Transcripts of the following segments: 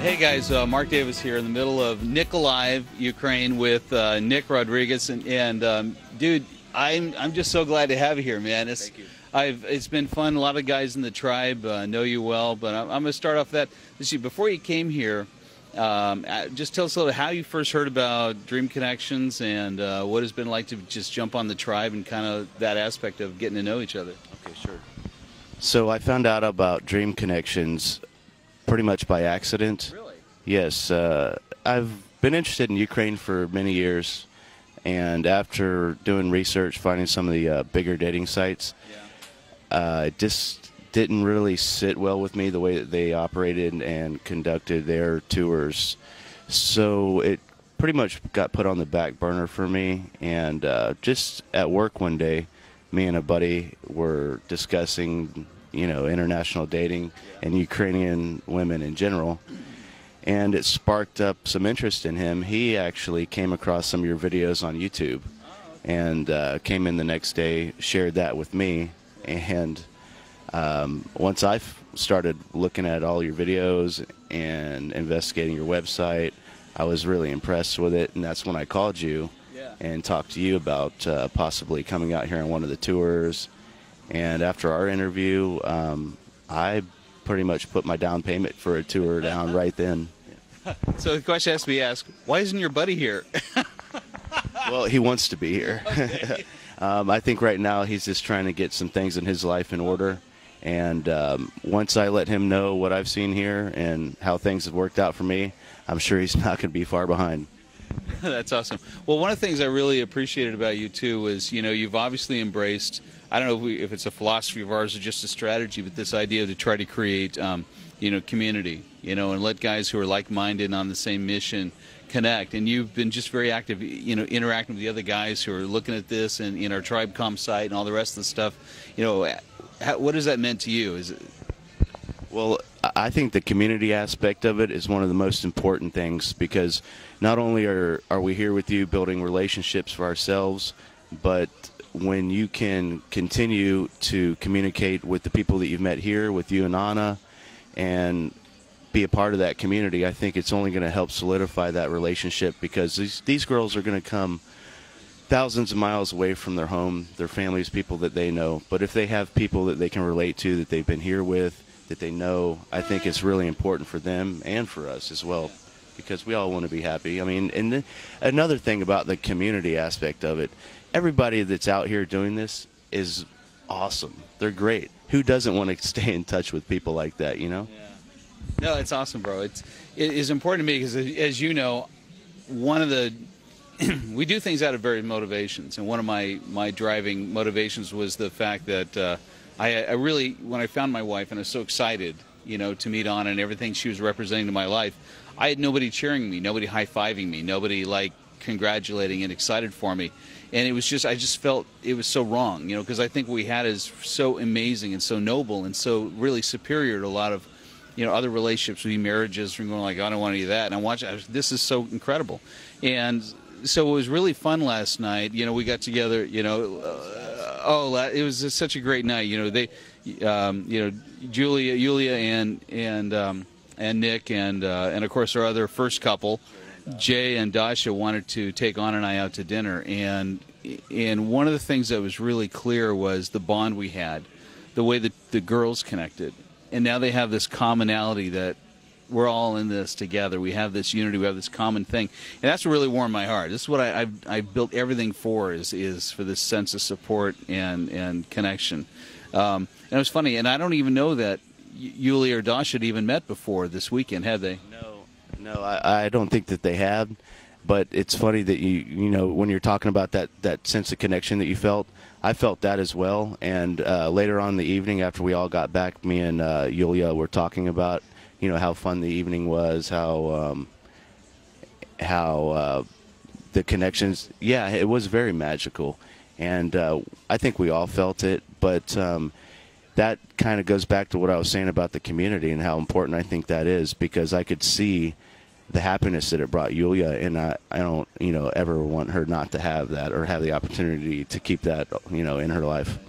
Hey guys, Mark Davis here in the middle of Nikolaev, Ukraine, with Nick Rodriguez, and dude, I'm just so glad to have you here, man. Thank you. It's been fun. A lot of guys in the tribe know you well, but I'm going to start off that. Before you came here, just tell us a little how you first heard about Dream Connections and what it's been like to just jump on the tribe and kind of that aspect of getting to know each other. Okay, sure. So I found out about Dream Connections pretty much by accident. Really? Yes. I've been interested in Ukraine for many years, and after doing research, finding some of the bigger dating sites, it just didn't really sit well with me the way that they operated and conducted their tours. So it pretty much got put on the back burner for me, and just at work one day, me and a buddy were discussing, you know, international dating and Ukrainian women in general, and it sparked up some interest in him. He actually came across some of your videos on YouTube and came in the next day, shared that with me, and once I started looking at all your videos and investigating your website, I was really impressed with it, and that's when I called you and talked to you about possibly coming out here on one of the tours. And after our interview, I pretty much put my down payment for a tour down right then. So the question has to be asked, why isn't your buddy here? Well, he wants to be here. Okay. I think right now he's just trying to get some things in his life in order. And once I let him know what I've seen here and how things have worked out for me, I'm sure he's not going to be far behind. That's awesome. Well, one of the things I really appreciated about you, too, is, you know, you've obviously embraced, I don't know if it's a philosophy of ours or just a strategy, but this idea to try to create, you know, community, you know, and let guys who are like-minded and on the same mission connect. And you've been just very active, you know, interacting with the other guys who are looking at this and in our TribeCom site and all the rest of the stuff. You know, what has that meant to you? Is it... Well, I think the community aspect of it is one of the most important things, because not only are we here with you building relationships for ourselves, but when you can continue to communicate with the people that you've met here, with you and Anna, and be a part of that community, I think it's only going to help solidify that relationship, because these girls are going to come thousands of miles away from their home, their families, people that they know. But if they have people that they can relate to, that they've been here with, that they know, I think it's really important for them and for us as well, because we all want to be happy. I mean, and another thing about the community aspect of it, everybody that's out here doing this is awesome. They're great. Who doesn't want to stay in touch with people like that, you know? Yeah. No, it's awesome, bro. It is important to me because, as you know, one of the we do things out of various motivations, and one of my driving motivations was the fact that I really, when I found my wife, and I was so excited, you know, to meet Anna and everything she was representing to my life, I had nobody cheering me, nobody high-fiving me, nobody like congratulating and excited for me. And it was just, I just felt it was so wrong, you know, because I think what we had is so amazing and so noble and so really superior to a lot of, you know, other relationships, marriages, and going like, I don't want any of that. And I'm watching, this is so incredible. And so it was really fun last night. You know, we got together, you know, it was just such a great night. You know, they, you know, Julia and Nick and of course our other first couple, Jay and Dasha, wanted to take Anna and I out to dinner, and one of the things that was really clear was the bond we had, the way that the girls connected, and now they have this commonality that we're all in this together. We have this unity. We have this common thing, and that's what really warmed my heart. This is what I built everything for, is for this sense of support and connection. And it was funny, and I don't even know that Yulia or Dasha had even met before this weekend, had they? No, I don't think that they have. But it's funny that you know, when you're talking about that sense of connection that you felt, I felt that as well. And later on in the evening, after we all got back, me and Yulia were talking about, you know, how fun the evening was, how the connections. Yeah, it was very magical, and I think we all felt it. But that kind of goes back to what I was saying about the community and how important I think that is, because I could see the happiness that it brought Yulia, and I don't, you know, ever want her not to have that or have the opportunity to keep that, you know, in her life.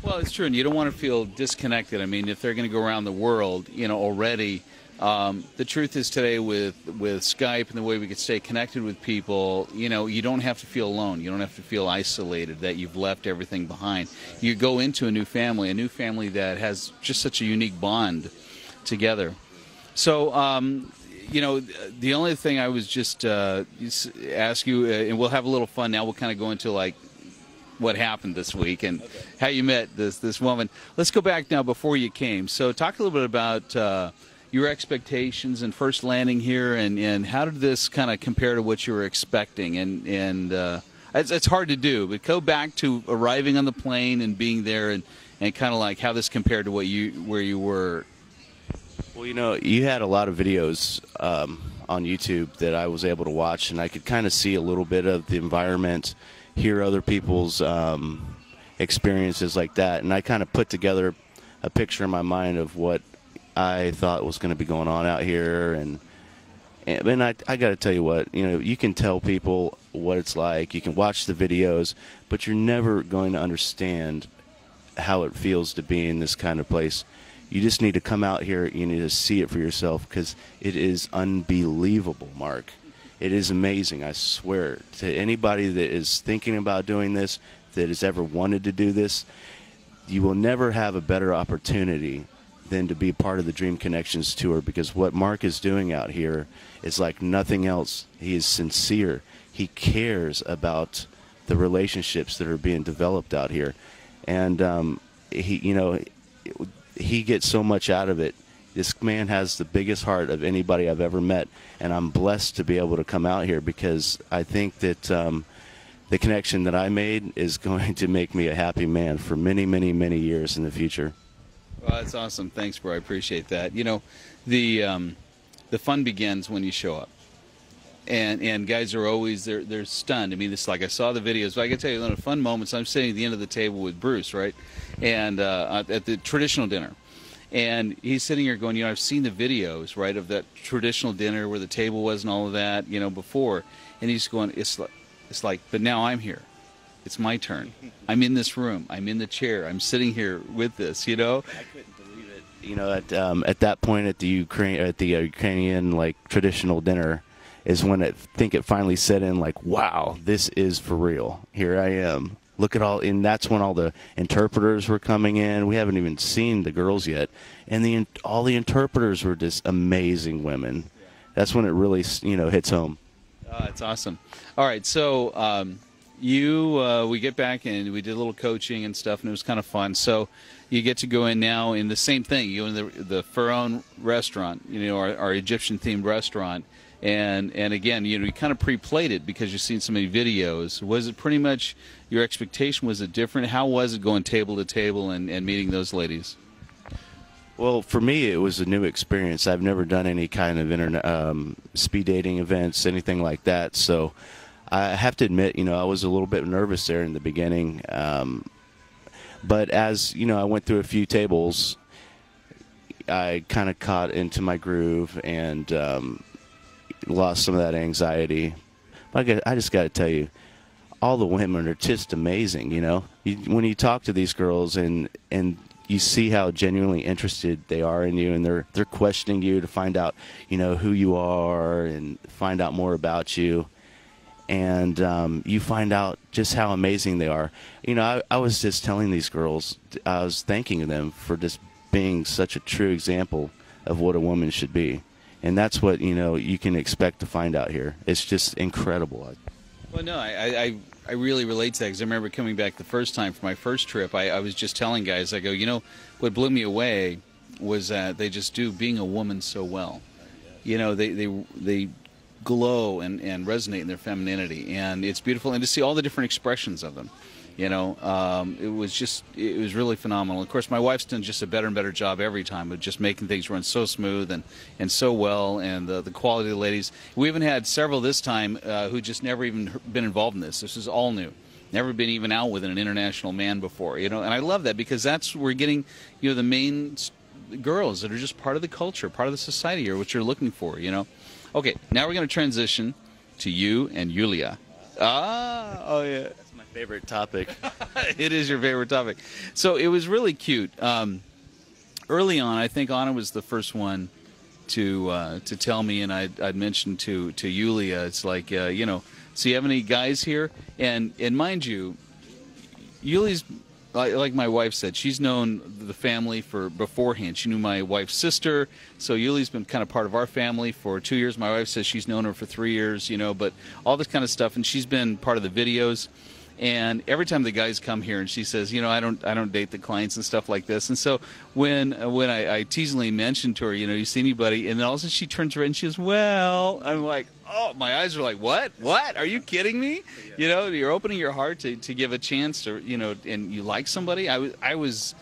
Well, it's true, and you don't want to feel disconnected. I mean, if they're going to go around the world, you know, already, The truth is today with Skype and the way we can stay connected with people, you don't have to feel alone. You don't have to feel isolated, that you've left everything behind. You go into a new family that has just such a unique bond together. So, the only thing I was just ask you, and we'll have a little fun now. We'll kind of go into like what happened this week and how you met this woman. Let's go back now before you came. So talk a little bit about your expectations and first landing here, and how did this kind of compare to what you were expecting? And it's hard to do, but go back to arriving on the plane and being there, and kind of like how this compared to where you were. Well, you had a lot of videos on YouTube that I was able to watch, and I could kind of see a little bit of the environment, hear other people's experiences like that, and I kind of put together a picture in my mind of what I thought was going to be going on out here. And I got to tell you what, you can tell people what it's like, you can watch the videos, but you're never going to understand how it feels to be in this kind of place. You just need to come out here. You need to see it for yourself, because it is unbelievable, Mark. It is amazing, I swear. To anybody that is thinking about doing this, that has ever wanted to do this, you will never have a better opportunity than to be part of the Dream Connections tour, because what Mark is doing out here is like nothing else. He is sincere. He cares about the relationships that are being developed out here, and he gets so much out of it. This man has the biggest heart of anybody I've ever met, and I'm blessed to be able to come out here, because I think that the connection that I made is going to make me a happy man for many, many, many years in the future. Well, that's awesome. Thanks, bro. I appreciate that. The fun begins when you show up, and guys are always they're stunned. I mean, it's like I saw the videos, but I can tell you, one of the fun moments. I'm sitting at the end of the table with Bruce, right, and at the traditional dinner, and he's sitting here going, I've seen the videos, right, of that traditional dinner where the table was and all of that, before, and he's going, it's like, but now I'm here. It's my turn. I'm in this room. I'm in the chair. I'm sitting here with this. I couldn't believe it. At that point at the Ukrainian like traditional dinner is when I think it finally set in. Like, wow, this is for real. Here I am. Look at all, and that's when all the interpreters were coming in. We haven't even seen the girls yet, and all the interpreters were just amazing women. That's when it really hits home. It's awesome. All right, so. We get back and we did a little coaching and stuff, and it was kind of fun. So you get to go in now in the same thing. You go in the Pharaoh restaurant, our Egyptian-themed restaurant, and again, you kind of pre-played it because you've seen so many videos. Was it pretty much your expectation? Was it different? How was it going table to table and meeting those ladies? Well, for me, it was a new experience. I've never done any kind of speed dating events, anything like that, so I have to admit, I was a little bit nervous there in the beginning. But as, I went through a few tables, I kind of caught into my groove and lost some of that anxiety. But I just got to tell you, all the women are just amazing, when you talk to these girls and you see how genuinely interested they are in you, and they're questioning you to find out, who you are and find out more about you. And you find out just how amazing they are. I was just telling these girls, I was thanking them for just being such a true example of what a woman should be. And that's what, you can expect to find out here. It's just incredible. Well, no, I really relate to that, because I remember coming back the first time for my first trip, I was just telling guys, I go, what blew me away was that they just do being a woman so well. They glow and resonate in their femininity, and it's beautiful, and to see all the different expressions of them, it was really phenomenal. Of course, my wife's done just a better and better job every time of just making things run so smooth and so well, and the quality of the ladies. We even had several this time who just never even been involved in this. This is all new. Never been even out with an international man before, and I love that, because that's we're getting, the main girls that are just part of the culture, part of the society here, what you're looking for, Okay, now we're going to transition to you and Julia. Oh yeah. That's my favorite topic. It is your favorite topic. So it was really cute. Early on, I think Anna was the first one to tell me, and I'd mentioned to Yulia, it's like you know, so you have any guys here? And mind you, Yulia's like my wife said, she's known the family for beforehand. She knew my wife's sister, so Yulia's been kind of part of our family for 2 years. My wife says she's known her for 3 years, you know, but all this kind of stuff, and she's been part of the videos. And every time the guys come here, and she says, you know, I don't date the clients and stuff like this. And so when I teasingly mentioned to her, you know, you see anybody, and then all of a sudden she turns around and she goes, well, I'm like, oh, my eyes are like, what? Are you kidding me? You know, you're opening your heart to give a chance to, you know, and you like somebody. I was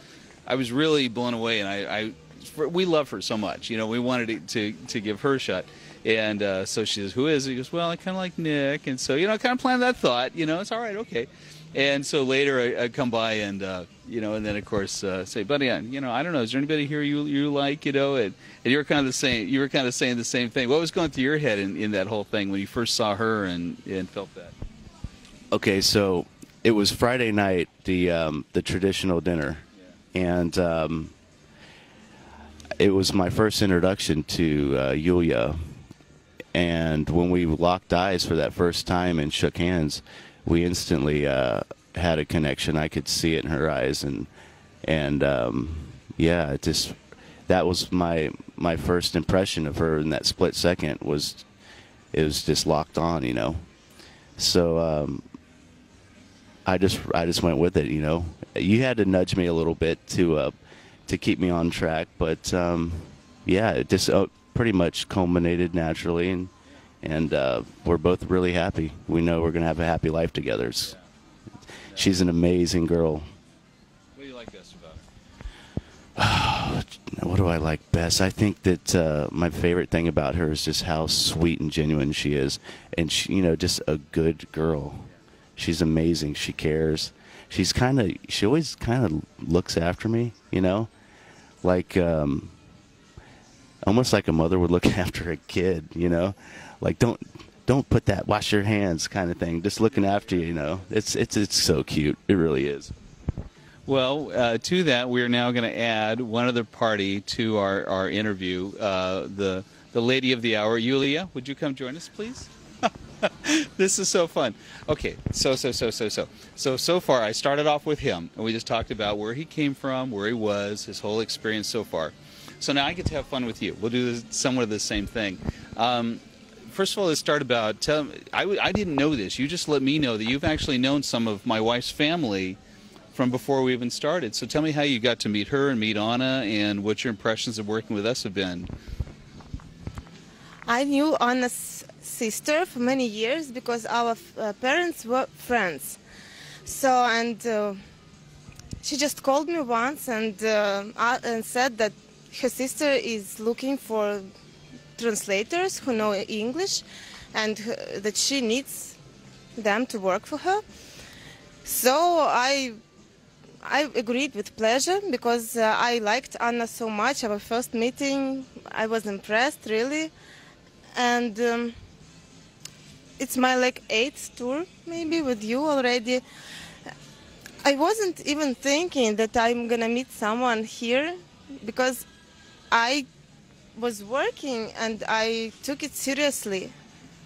really blown away, and we love her so much. You know, we wanted to give her a shot. And so she says, who is it? He goes, well, I kind of like Nick. And so, you know, I kind of planned that thought, you know, it's all right, okay. And so later I come by and, you know, and then, of course, say, buddy, you know, I don't know, is there anybody here you like, you know? And you were kind of saying the same thing. What was going through your head in that whole thing when you first saw her and felt that? Okay, so it was Friday night, the traditional dinner. Yeah. And it was my first introduction to Yulia. And when we locked eyes for that first time and shook hands, we instantly had a connection. I could see it in her eyes, and yeah, it just, that was my first impression of her in that split second. It was just locked on, you know. So I just went with it, you know. You had to nudge me a little bit to keep me on track, but yeah, it just pretty much culminated naturally, and we're both really happy. We know we're going to have a happy life together. She's an amazing girl. What do you like best about her? What do I like best? I think that my favorite thing about her is just how sweet and genuine she is, and she, you know, just a good girl. She's amazing. She cares. She always kind of looks after me, you know, like almost like a mother would look after a kid, you know, like don't put that, wash your hands kind of thing, just looking after you, you know. It's so cute. It really is. Well, to that, we're now going to add one other party to our interview, the lady of the hour. Yulia, would you come join us, please? This is so fun. Okay, so far I started off with him, and we just talked about where he came from, where he was, his whole experience so far. So now I get to have fun with you. We'll do somewhat of the same thing. First of all, let's start about, I didn't know this. You just let me know that you've actually known some of my wife's family from before we even started. So tell me how you got to meet her and meet Anna, and what your impressions of working with us have been. I knew Anna's sister for many years because our parents were friends. So, and she just called me once and said that her sister is looking for translators who know English, and that she needs them to work for her. So I agreed with pleasure, because I liked Anna so much. Our first meeting, I was impressed, really. And it's my like 8th tour maybe with you already. I wasn't even thinking that I'm gonna meet someone here, because I was working and I took it seriously.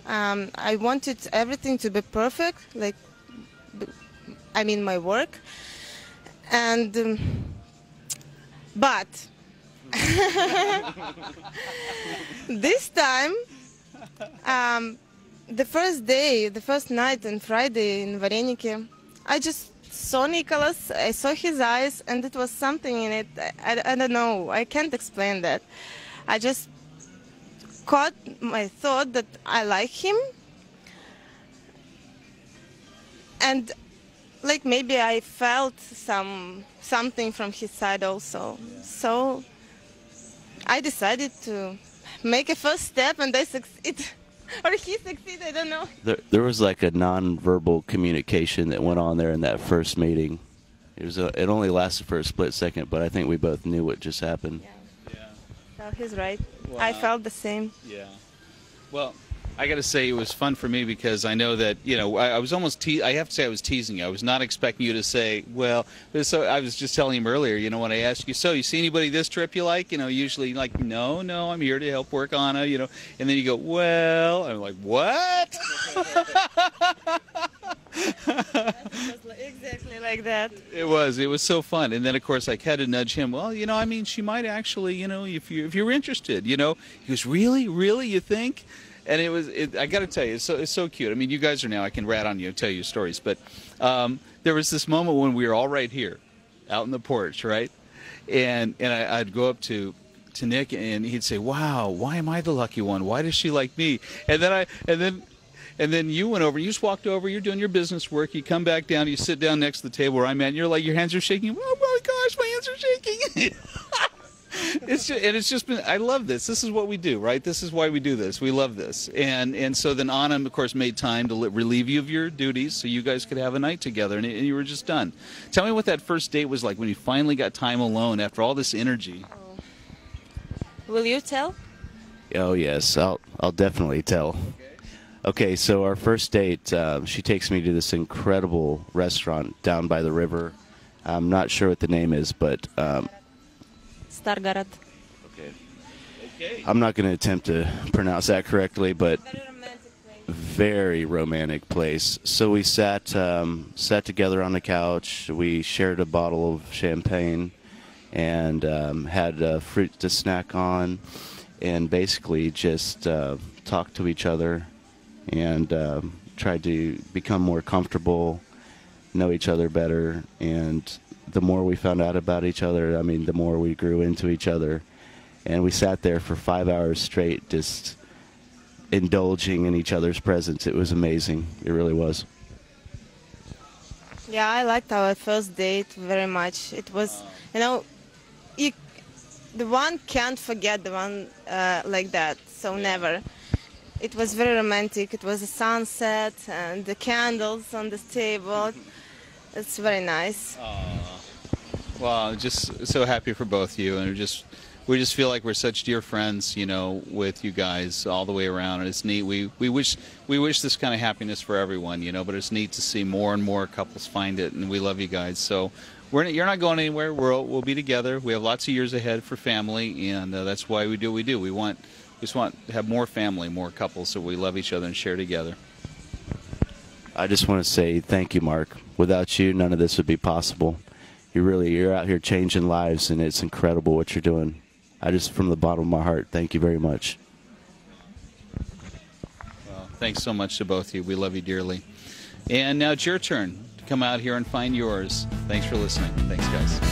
I wanted everything to be perfect, like, I mean, my work. And but this time, the first night on Friday in Vareniki, I just saw Nicolas, I saw his eyes, and it was something in it. I don't know, I can't explain that. I just caught my thought that I like him, and like maybe I felt something from his side also. Yeah. So I decided to make a first step, and I succeeded. Or he succeeded, I don't know. There was like a non-verbal communication that went on there in that first meeting. It only lasted for a split second, but I think we both knew what just happened. Yeah. So he's right. Wow. I felt the same. Yeah. Well, I got to say it was fun for me because I know that, you know, I was almost I have to say I was teasing you. I was not expecting you to say, well, so I was just telling him earlier, you know, when I asked you, so you see anybody this trip you like? You know, usually like, no, I'm here to help work on it, you know. And then you go, well, I'm like, what? Exactly like that. It was so fun. And then of course I had to nudge him, well, you know, I mean, she might actually, you know, if you're interested, you know. He goes, really, you think? And I got to tell you, it's so cute. I mean, you guys are now, I can rat on you and tell you stories, but there was this moment when we were all right here, out in the porch, right? And I'd go up to Nick and he'd say, wow, why am I the lucky one? Why does she like me? And then you went over, you just walked over, you're doing your business work, you come back down, you sit down next to the table where I'm at, and you're like, your hands are shaking. Oh my gosh, my hands are shaking. It's just been, I love this. This is what we do, right? This is why we do this. We love this. And so then Anna, of course, made time to relieve you of your duties so you guys could have a night together, and you were just done. Tell me what that first date was like when you finally got time alone after all this energy. Will you tell? Oh, yes. I'll definitely tell. Okay, so our first date, she takes me to this incredible restaurant down by the river. I'm not sure what the name is, but... Stargarad. Okay. I'm not going to attempt to pronounce that correctly, but very romantic place. So we sat together on the couch. We shared a bottle of champagne and had fruit to snack on, and basically just talked to each other and tried to become more comfortable, know each other better, and the more we found out about each other, I mean, the more we grew into each other. And we sat there for 5 hours straight, just indulging in each other's presence. It was amazing. It really was. Yeah, I liked our first date very much. It was, you know, the one can't forget the one like that, so never. It was very romantic. It was a sunset and the candles on the table. It's very nice. Well, I'm just so happy for both of you, and we just feel like we're such dear friends, you know, with you guys all the way around, and it's neat. We wish this kind of happiness for everyone, you know, but it's neat to see more and more couples find it, and we love you guys. So you're not going anywhere. We'll be together. We have lots of years ahead for family, and that's why we do what we do. We just want to have more family, more couples, so we love each other and share together. I just want to say thank you, Mark. Without you, none of this would be possible. You're out here changing lives, and it's incredible what you're doing. From the bottom of my heart, thank you very much. Well, thanks so much to both of you. We love you dearly. And now it's your turn to come out here and find yours. Thanks for listening. Thanks, guys.